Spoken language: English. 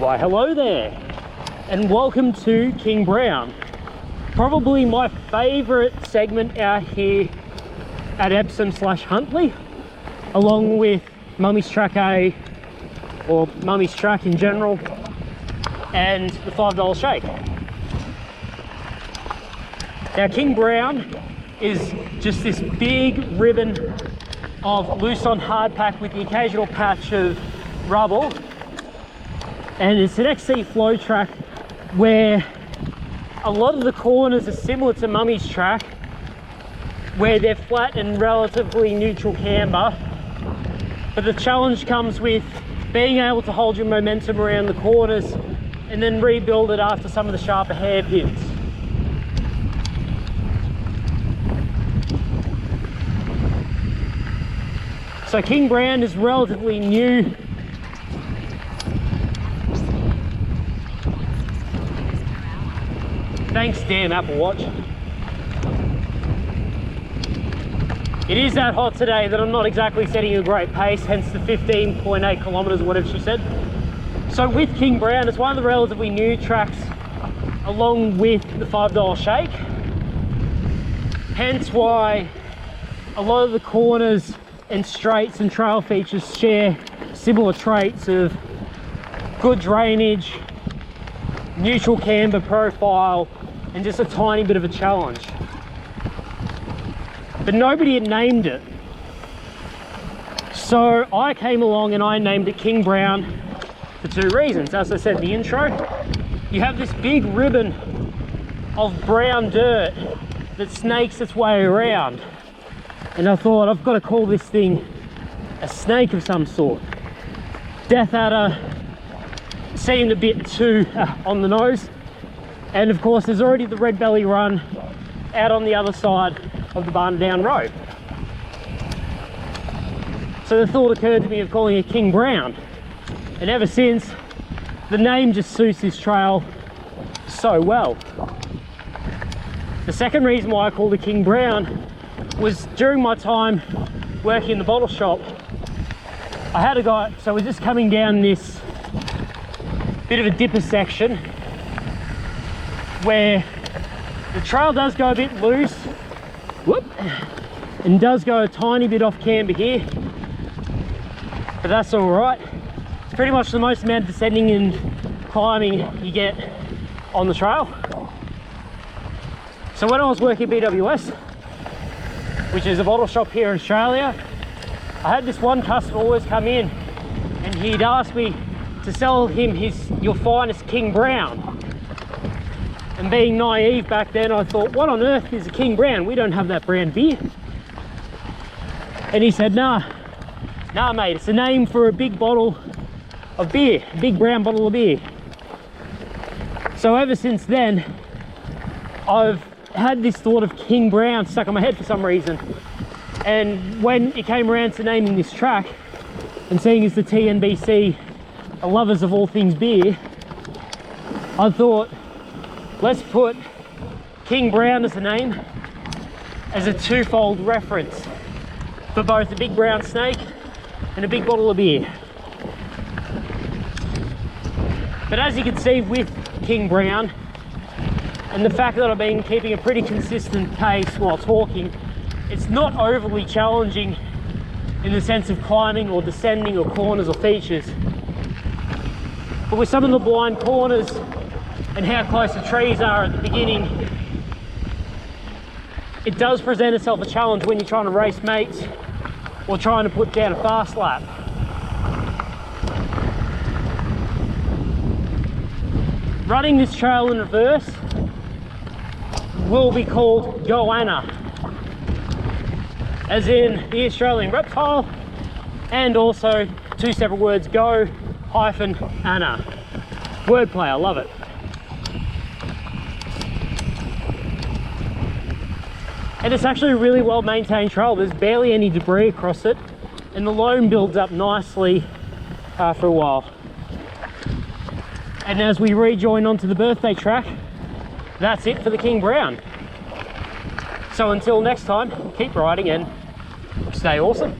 Why hello there, and welcome to King Brown. Probably my favourite segment out here at Epsom / Huntley, along with Mummy's Track A, or Mummy's Track in general, and the $5 shake. Now King Brown is just this big ribbon of loose on hard pack with the occasional patch of rubble, and it's an XC flow track where a lot of the corners are similar to Mummy's Track, where they're flat and relatively neutral camber, but the challenge comes with being able to hold your momentum around the corners and then rebuild it after some of the sharper hairpins. So King Brown is relatively new. Thanks, damn Apple Watch. It is that hot today that I'm not exactly setting a great pace, hence the 15.8 kilometers or whatever she said. So with King Brown, it's one of the relatively new tracks along with the $5 shake. Hence why a lot of the corners and straights and trail features share similar traits of good drainage, neutral camber profile, and just a tiny bit of a challenge. But nobody had named it. So I came along and I named it King Brown for two reasons. As I said in the intro, you have this big ribbon of brown dirt that snakes its way around. And I thought, I've got to call this thing a snake of some sort. Death Adder seemed a bit too on the nose. And of course, there's already the Red Belly Run out on the other side of the Barn Down Road. So the thought occurred to me of calling it King Brown. And ever since, the name just suits this trail so well. The second reason why I called it King Brown was during my time working in the bottle shop, I had a guy, so we're just coming down this bit of a dipper section where the trail does go a bit loose, whoop, and does go a tiny bit off camber here, but that's all right. It's pretty much the most amount of descending and climbing you get on the trail. So when I was working at BWS, which is a bottle shop here in Australia, I had this one customer always come in and he'd ask me to sell him your finest King Brown. And being naive back then, I thought, what on earth is a King Brown? We don't have that brand beer. And he said, nah mate, it's a name for a big bottle of beer, a big brown bottle of beer. So ever since then, I've had this thought of King Brown stuck in my head for some reason. And when it came around to naming this track, and seeing as the TNBC are lovers of all things beer, I thought, let's put King Brown as a name, as a twofold reference for both a big brown snake and a big bottle of beer. But as you can see with King Brown, and the fact that I've been keeping a pretty consistent pace while talking, it's not overly challenging in the sense of climbing or descending or corners or features. But with some of the blind corners and how close the trees are at the beginning, it does present itself a challenge when you're trying to race mates or trying to put down a fast lap. Running this trail in reverse will be called Goanna, as in the Australian reptile, and also two separate words, go hyphen Anna. Wordplay, I love it. And it's actually a really well maintained trail. There's barely any debris across it, and the loam builds up nicely after a while. And as we rejoin onto the birthday track, that's it for the King Brown. So until next time, keep riding and stay awesome.